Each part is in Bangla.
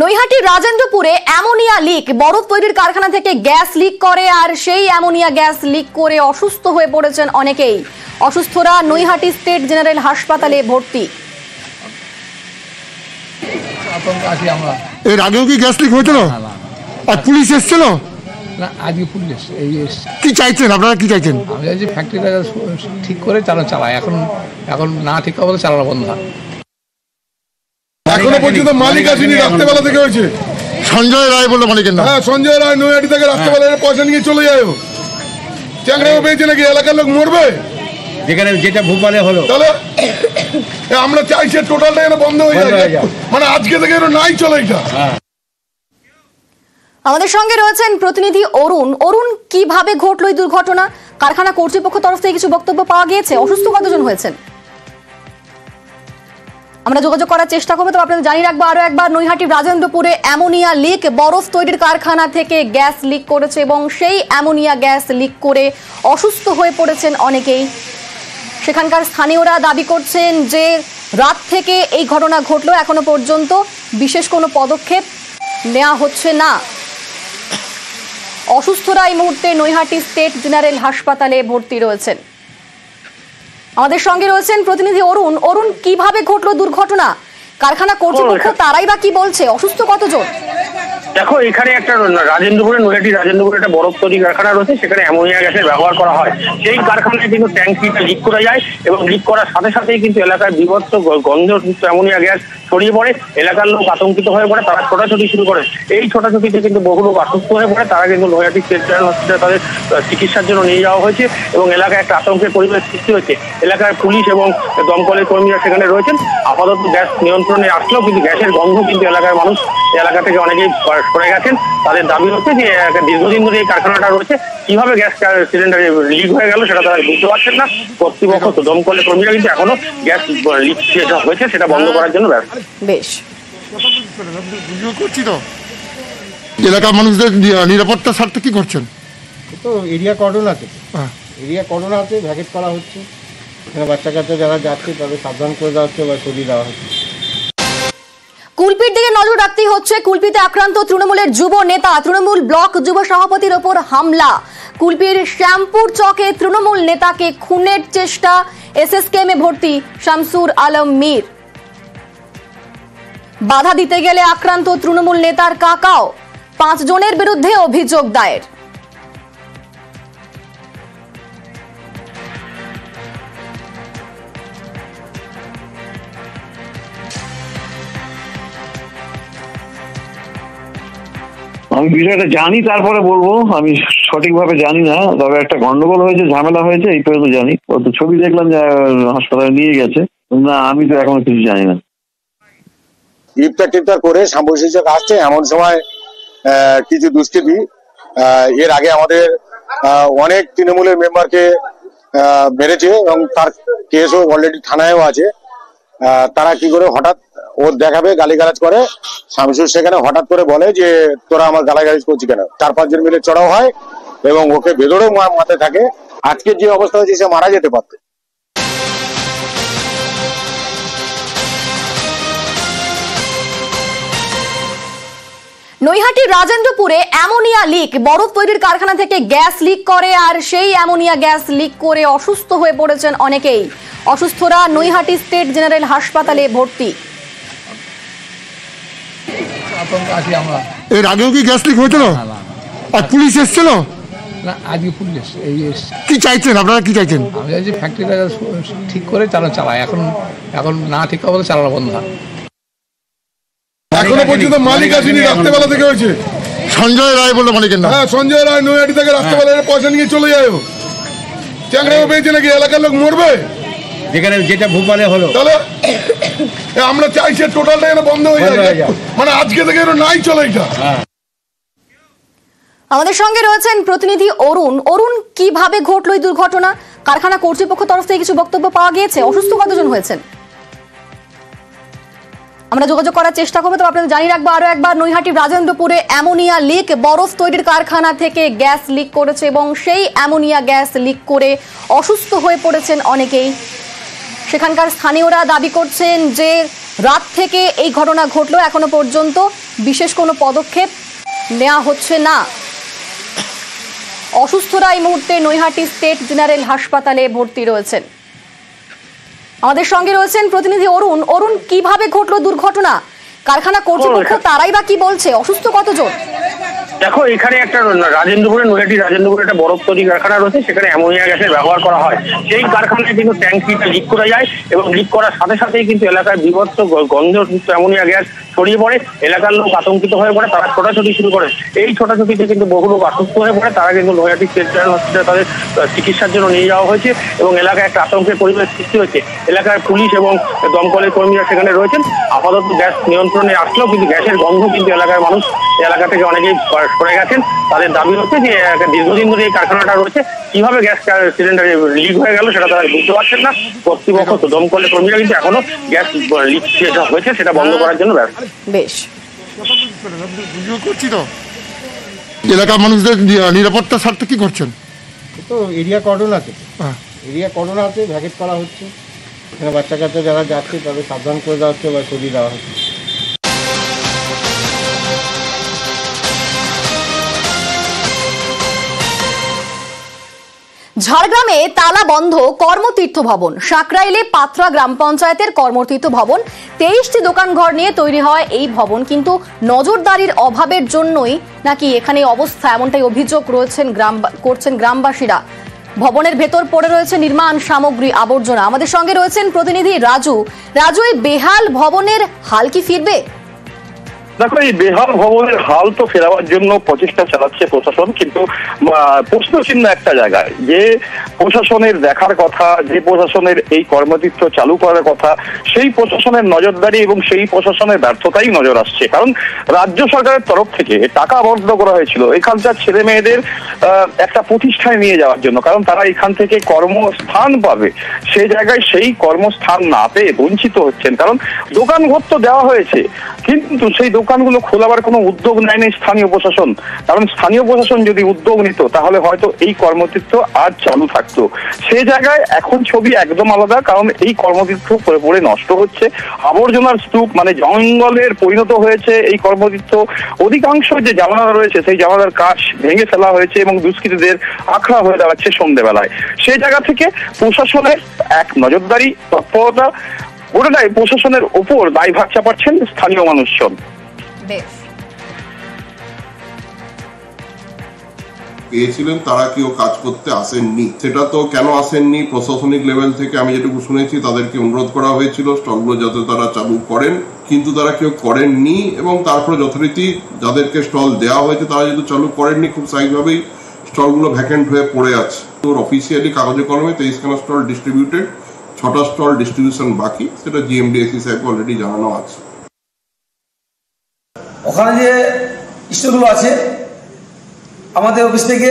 নৈহাটির রাজেন্দ্রপুরে অ্যামোনিয়া লিক, বরফ তৈরির কারখানা থেকে গ্যাস লিক করে আর সেই অ্যামোনিয়া গ্যাস লিক করে অসুস্থ হয়ে পড়েছেন অনেকেই। অসুস্থরা নৈহাটি স্টেট জেনারেল হাসপাতালে ভর্তি। এর আগেও কি গ্যাস লিক হয়েছিল? আর পুলিশ এসেছিল? না, আজকে পুলিশ কি চাইছেন আপনারা, কি চাইছেন? আমি চাইছি ফ্যাক্টরিটা ঠিক করে চালায়, এখন না ঠিক হবে চালানো বন্ধ। এখনো পর্যন্ত মালিক আসেনি, রাত্রেবেলা থেকে হয়েছে। সঞ্জয় রায় বললো মালিকের নাম। হ্যাঁ, সঞ্জয় রায় নৈহাটি থেকে রাত্রেবেলা পয়সা নিয়ে চলে যায়। চ্যাংড়াও পেয়েছে নাকি? এলাকার লোক মরবে যেখানে যেটা ভূপালে হলো। তাহলে আমরা চাইছি টোটালটা যেন বন্ধ হয়ে যায়, মানে আজকে থেকে নাই চলে এটা। আমাদের সঙ্গে রয়েছেন প্রতিনিধি অরুণ। অরুণ, কিভাবে ঘটলো এই দুর্ঘটনা? কারখানা কর্তৃপক্ষ তরফ থেকে কিছু বক্তব্য পাওয়া গিয়েছে? অসুস্থ কতজন হয়েছেন? আমরা যোগাযোগ করার চেষ্টা করবো। তো আপনাদের জানিয়ে রাখবো আরো একবার, নৈহাটির রাজেন্দ্রপুরে অ্যামোনিয়া লিক, বরফ তৈরির কারখানা থেকে গ্যাস লিক করেছে এবং সেই অ্যামোনিয়া গ্যাস লিক করে অসুস্থ হয়ে পড়েছেন অনেকেই। সেখানকার স্থানীয়রা দাবি করছেন যে রাত থেকে এই ঘটনা ঘটলো, এখনো পর্যন্ত বিশেষ কোনো পদক্ষেপ নেওয়া হচ্ছে না। অসুস্থরা এই মুহূর্তে নৈহাটি স্টেট জেনারেল হাসপাতালে ভর্তি রয়েছেন। আমাদের সঙ্গে রয়েছেন প্রতিনিধি অরুণ। অরুণ, কিভাবে ঘটলো দুর্ঘটনা? কারখানা কর্তৃপক্ষ তারাই বা কি বলছে? অসুস্থ কতজন? দেখো, এখানে একটা রাজেন্দ্রপুরে, নৈহাটি রাজেন্দ্রপুরে একটা বরফ তৈরি কারখানা রয়েছে, সেখানে অ্যামোনিয়া গ্যাসের ব্যবহার করা হয়। সেই কারখানায় কিন্তু ট্যাঙ্কিটা লিক করে যায় এবং লিক করার সাথে সাথেই কিন্তু এলাকায় বিভৎস গন্ধযুক্ত অ্যামোনিয়া গ্যাস ছড়িয়ে পড়ে। এলাকার লোক আতঙ্কিত হয়ে পড়ে, তারা ছোটাছুটি শুরু করে। এই ছোটাছুটিতে কিন্তু বহু লোক অসুস্থ হয়ে পড়ে। তারা কিন্তু নৈহাটি স্টেট জেনারেল হসপিটালে তাদের চিকিৎসার জন্য নিয়ে যাওয়া হয়েছে এবং এলাকায় একটা আতঙ্কের পরিবেশ সৃষ্টি হয়েছে। এলাকার পুলিশ এবং দমকলের কর্মীরা সেখানে রয়েছেন। আপাতত গ্যাস নিয়ন্ত্রণে আসলেও কিন্তু গ্যাসের গন্ধ কিন্তু এলাকার মানুষ, এলাকা থেকে অনেকেই সরে গেছেন। তাদের দাবি হচ্ছে যে দীর্ঘদিন ধরে এই কারখানাটা রয়েছে, কিভাবে গ্যাস সিলিন্ডারে লিক হয়ে গেল সেটা তারা বুঝতে পারছেন না। কর্তৃপক্ষ, দমকলের কর্মীরা কিন্তু এখনো গ্যাস লিক যেটা হয়েছে সেটা বন্ধ করার জন্য ব্যস্ত। বেশ, এলাকার মানুষদের নিরাপত্তার স্বার্থে কি করছেন? তো এরিয়া কর্ডন আছে, ভ্যাকেট করা হচ্ছে। বাচ্চা কাচ্চা যারা যাচ্ছে তাদের সাবধান করে দেওয়া হচ্ছে বা সরিয়ে দেওয়া হচ্ছে। কুলপির দিকে নজর রাখতেই হচ্ছে। কুলপিতে আক্রান্ত তৃণমূলের যুব নেতা, তৃণমূল ব্লক যুব সভাপতির ওপর হামলা। কুলপির শ্যামপুর চকে তৃণমূল নেতাকে খুনের চেষ্টা। এসএসকেএমে ভর্তি শামসুর আলম মীর। বাধা দিতে গেলে আক্রান্ত তৃণমূল নেতার কাকাও। 5 জনের বিরুদ্ধে অভিযোগ দায়ের। আমি বিষয়টা জানি, তারপরে বলবো। আমি সঠিকভাবে জানি না, তবে একটা গন্ডগোল হয়েছে, ঝামেলা হয়েছে, এই পর্যন্ত জানি। তো ছবি দেখলাম যে হাসপাতালে নিয়ে গেছে। না, আমি তো এখনো কিছু জানি না। ইফতার করে সাম্প্রদায়িক আসছে এমন সময় কিছু দুষ্কৃতী, এর আগে আমাদের অনেক তৃণমূলের মেম্বারকে মেরেছে এবং তার কেসও অলরেডি থানায়ও আছে। তারা কি করে হঠাৎ ওর দেখাবে, গালিগালাজ করে। শামসুর সেখানে হঠাৎ করে বলে যে তোরা আমার গালাগালিজ করছি কেন। 4-5 জন মিলে চড়াও হয় এবং ওকে ভেতরেও মাথায় থাকে। আজকের যে অবস্থা হয়েছে, সে মারা যেতে পারত। নৈহাটির রাজেন্দ্রপুরে অ্যামোনিয়া লিক, বরফ তৈরির কারখানা থেকে গ্যাস লিক করে আর সেই অ্যামোনিয়া গ্যাস লিক করে অসুস্থ হয়ে পড়েছেন অনেকেই। অসুস্থরা নৈহাটি স্টেট জেনারেল হাসপাতালে ভর্তি। এর আগেও কি গ্যাস লিক হয়েছিল? আর পুলিশ এসেছিল? না, আজকে পুলিশ কি চাইছেন আপনারা, কি চাইছেন? আমি চাইছি ফ্যাক্টরিটা ঠিক করে চালায়, এখন না ঠিক হবে চালানো বন্ধ। এখনো পর্যন্ত মালিক আসেনি, রাত্রেবেলা থেকে হয়েছে। সঞ্জয় রায় বললো মালিকের নাম। হ্যাঁ, সঞ্জয় রায় নৈহাটি থেকে রাত্রেবেলা পয়সা নিয়ে চলে যায়। চ্যাংড়াও পেয়েছে নাকি? এলাকার লোক মরবে যেখানে যেটা ভূপালে হলো। তাহলে আমরা চাইছি টোটালটা যেন বন্ধ হয়ে যায়, মানে আজকে থেকে নাই চলে এটা। আমাদের সঙ্গে রয়েছেন প্রতিনিধি অরুণ। অরুণ, কিভাবে ঘটলো এই দুর্ঘটনা? কারখানা কর্তৃপক্ষ তরফ থেকে কিছু বক্তব্য পাওয়া গিয়েছে? অসুস্থ কতজন হয়েছেন? আমরা যোগাযোগ করার চেষ্টা করবো। তো আপনাদের জানিয়ে রাখবো আরো একবার, নৈহাটির রাজেন্দ্রপুরে অ্যামোনিয়া লিক, বরফ তৈরির কারখানা থেকে গ্যাস লিক করেছে এবং সেই অ্যামোনিয়া গ্যাস লিক করে অসুস্থ হয়ে পড়েছেন অনেকেই। সেখানকার স্থানীয়রা দাবি করছেন যে রাত থেকে এই ঘটনা ঘটলো, এখনো পর্যন্ত বিশেষ কোনো পদক্ষেপ নেওয়া হচ্ছে না। অসুস্থরা এই মুহূর্তে নৈহাটি স্টেট জেনারেল হাসপাতালে ভর্তি রয়েছেন। আমাদের সঙ্গে রয়েছেন প্রতিনিধি অরুণ। অরুণ, কিভাবে ঘটলো দুর্ঘটনা? কারখানা কর্তৃপক্ষ তারাই বা কি বলছে? অসুস্থ কতজন? দেখো, এখানে একটা রাজেন্দ্রপুরে নৈহাটি রাজেন্দ্রপুরে একটা বরফ তৈরি কারখানা রয়েছে, সেখানে অ্যামোনিয়া গ্যাসের ব্যবহার করা হয়। সেই কারখানায় কিন্তু ট্যাঙ্কিটা লিক করে যায় এবং লিক করার সাথে সাথেই কিন্তু এলাকায় বিভৎস গন্ধযুক্ত অ্যামোনিয়া গ্যাস ছড়িয়ে পড়ে। এলাকার লোক আতঙ্কিত হয়ে পড়ে, তারা ছোটাছুটি শুরু করে। এই ছোটাছুটিতে কিন্তু বহু লোক অসুস্থ হয়ে পড়ে, তারা কিন্তু নৈহাটি স্টেট জেনারেল হসপিটালে তাদের চিকিৎসার জন্য নিয়ে যাওয়া হয়েছে এবং এলাকায় একটা আতঙ্কের পরিবেশ সৃষ্টি হয়েছে। এলাকার পুলিশ এবং দমকলের কর্মীরা সেখানে রয়েছেন। আপাতত গ্যাস নিয়ন্ত্রণে আসলেও কিন্তু গ্যাসের গন্ধ কিন্তু এলাকার মানুষ এলাকা থেকে অনেকেই সরে গেছেন। তাদের দাবি হচ্ছে যে দীর্ঘদিন ধরে এই কারখানাটা রয়েছে, কিভাবে গ্যাস সিলিন্ডার লিক হয়ে গেল সেটা তারা বুঝতে পারছেন না। কর্তৃপক্ষ দমকলের কর্মীরা কিন্তু এখনো গ্যাস লিক যেটা হয়েছে সেটা বন্ধ করার জন্য ব্যস্ত। বেশ, করছি তো এলাকার মানুষদের নিরাপত্তার স্বার্থে কি করছেন? তো এরিয়া কর্ডন আছে, এরিয়া কর্ডন আছে, ভ্যাকেট করা হচ্ছে। এখানে বাচ্চা কাচ্চা যারা যাচ্ছে তাদের সাবধান করে দেওয়া হচ্ছে বা সরিয়ে দেওয়া হচ্ছে। ঝাড়গ্রামে তালা বন্ধ কর্মতীর্থ ভবন। সাঁকরাইলে পাথরা গ্রাম পঞ্চায়েতের কর্মতীর্থ ভবন। 23টি দোকানঘর নিয়ে তৈরি হয় এই ভবন, কিন্তু নজরদারির অভাবের জন্যই নাকি এখানে অবস্থা, এমনটাই অভিযোগ করছেন গ্রামবাসীরা। ভবনের ভেতর পড়ে রয়েছে নির্মাণ সামগ্রী, আবর্জনা। আমাদের সঙ্গে রয়েছেন প্রতিনিধি রাজু। এই বেহাল ভবনের হাল কি ফিরবে? দেখো, এই বেহাল ভবনের হাল তো ফেরাবার জন্য প্রচেষ্টা চালাচ্ছে প্রশাসন, কিন্তু প্রশ্ন চিহ্ন একটা জায়গায়, যে প্রশাসনের দেখার কথা, যে প্রশাসনের এই কর্মতীর্থ চালু করার কথা, সেই প্রশাসনের নজরদারি এবং সেই প্রশাসনের ব্যর্থতাই নজর আসছে। কারণ রাজ্য সরকারের তরফ থেকে টাকা বরাদ্দ করা হয়েছিল এখানকার ছেলে মেয়েদের একটা প্রতিষ্ঠানে নিয়ে যাওয়ার জন্য, কারণ তারা এখান থেকে কর্মস্থান পাবে। সেই জায়গায় সেই কর্মস্থান না পেয়ে বঞ্চিত হচ্ছেন। কারণ দোকানঘর তো দেওয়া হয়েছে, কিন্তু সেই দোকানগুলো খোলাবার কোনো উদ্যোগ নেয়নি স্থানীয় প্রশাসন। কারণ স্থানীয় প্রশাসন যদি উদ্যোগ নিত তাহলে হয়তো এই কর্মতীর্থ আজ চালু থাকতো। সেই জায়গায় এখন ছবি একদম আলাদা, কারণ এই কর্মতীর্থ পড়ে নষ্ট হচ্ছে, আবর্জনার স্তূপ, মানে জঙ্গলের পরিণত হয়েছে এই কর্মতীর্থ। অধিকাংশ যে জানালা রয়েছে সেই জানালার কাচ ভেঙে ফেলা হয়েছে এবং দুষ্কৃতীদের আখড়া হয়ে দাঁড়াচ্ছে সন্ধ্যেবেলায়। সেই জায়গা থেকে প্রশাসনের এক নজরদারি তৎপরতা, ওটাই প্রশাসনের উপর দায়ভার চাপাচ্ছেন স্থানীয় মানুষজন। পেয়েছিলেন তারা কেউ কাজ করতে আসেননি। সেটা তো কেন আসেননি, প্রশাসনিক লেভেল থেকে আমি যেটুকু শুনেছি তাদেরকে অনুরোধ করা হয়েছিল স্টলগুলো যাতে তারা চালু করেন, কিন্তু তারা কেউ করেননি। এবং তারপরে যথারীতি যাদেরকে স্টল দেওয়া হয়েছে তারা যেহেতু চালু করেননি, খুব স্বাভাবিকভাবেই স্টলগুলো ভ্যাকেন্ট হয়ে পড়ে আছে। তোর অফিসিয়ালি কাগজে কলমে 23খানা স্টল ডিস্ট্রিবিউটেড, 6টা স্টল ডিস্ট্রিবিউশন বাকি, সেটা জিএমডিএসি সাহেবকে অলরেডি জানানো আছে। ওখানে যে স্টলগুলো আছে আমাদের অফিস থেকে,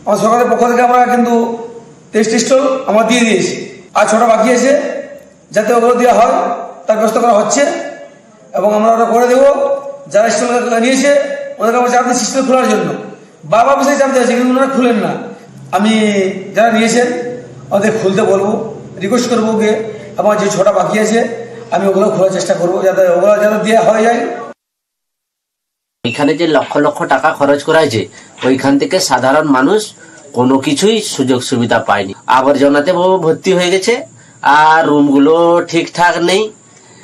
আমার সরকারের পক্ষ থেকে আমরা কিন্তু 23টি স্টল আমরা দিয়ে দিয়েছি। আর 6টা বাকি আছে, যাতে ওগুলো দেওয়া হয় তার ব্যবস্থা করা হচ্ছে এবং আমরা ওটা করে দেবো। যারা স্টল নিয়েছে ওদেরকে আমরা চাপ দিচ্ছি স্টল খোলার জন্য, বারবার বিষয়ে চাপ দিয়েছে, কিন্তু ওনারা খুলেন না। আমি যারা নিয়েছেন ওদের খুলতে বলবো, রিকোয়েস্ট করবো গিয়ে, আমার যে 6টা বাকি আছে আমি ওগুলো খোলার চেষ্টা করবো, যাতে ওগুলো যাতে দেওয়া হয়ে যায়। এখানে যে লক্ষ লক্ষ টাকা খরচ করা হয়েছে, ওইখান থেকে সাধারণ মানুষ কোনো কিছুই সুযোগ সুবিধা পায়নি। আবর্জনাতে ভর্তি হয়ে গেছে, আর রুমগুলো ঠিকঠাক নেই,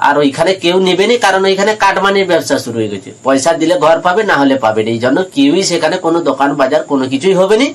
আর ওইখানে কেউ নেবেনি, কারণ ওইখানে কাটমানির ব্যবসা শুরু হয়ে গেছে। পয়সা দিলে ঘর পাবে, না হলে পাবে না। এই জন্য কেউই সেখানে কোনো দোকান বাজার কোনো কিছুই হবে না।